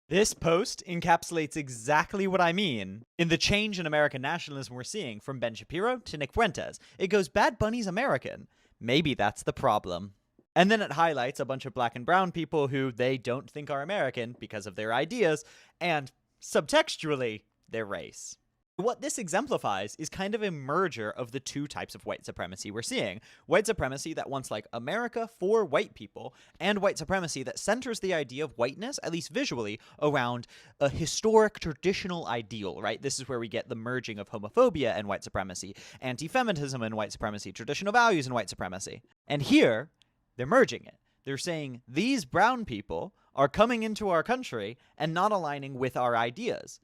This post encapsulates exactly what I mean in the change in American nationalism we're seeing from Ben Shapiro to Nick Fuentes. It goes, Bad Bunny's American. Maybe that's the problem. And then it highlights a bunch of black and brown people who they don't think are American because of their ideas and, subtextually, their race. What this exemplifies is kind of a merger of the two types of white supremacy we're seeing. White supremacy that wants like America for white people, and white supremacy that centers the idea of whiteness, at least visually, around a historic traditional ideal, right? This is where we get the merging of homophobia and white supremacy, anti-Semitism and white supremacy, traditional values and white supremacy. And here, they're merging it. They're saying these brown people are coming into our country and not aligning with our ideas,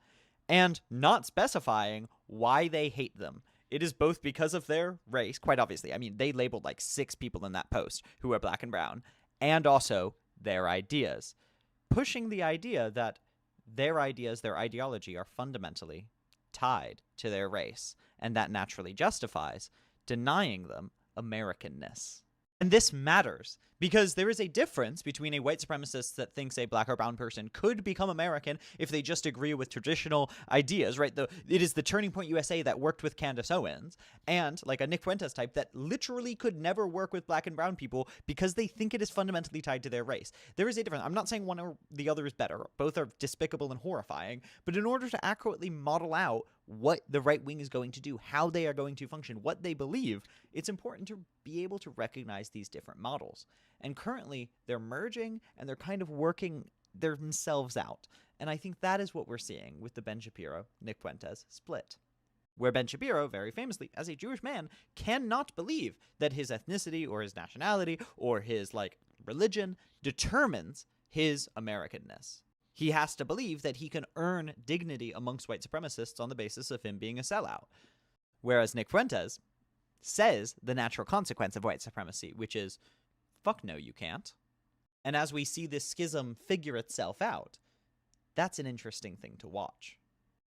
and not specifying why they hate them. It is both because of their race, quite obviously. I mean, they labeled like 6 people in that post who are black and brown, and also their ideas, pushing the idea that their ideas, their ideology, are fundamentally tied to their race, and that naturally justifies denying them Americanness. And this matters because there is a difference between a white supremacist that thinks a black or brown person could become American if they just agree with traditional ideas, right? It is the Turning Point USA that worked with Candace Owens, and like a Nick Fuentes type that literally could never work with black and brown people because they think it is fundamentally tied to their race. There is a difference. I'm not saying one or the other is better. Both are despicable and horrifying, but in order to accurately model out what the right wing is going to do, how they are going to function, what they believe, it's important to be able to recognize these different models. And currently, they're merging and they're kind of working themselves out. And I think that is what we're seeing with the Ben Shapiro, Nick Fuentes split, where Ben Shapiro, very famously, as a Jewish man, cannot believe that his ethnicity or his nationality or his, like, religion determines his Americanness. He has to believe that he can earn dignity amongst white supremacists on the basis of him being a sellout. Whereas Nick Fuentes says the natural consequence of white supremacy, which is, fuck no, you can't. And as we see this schism figure itself out, that's an interesting thing to watch.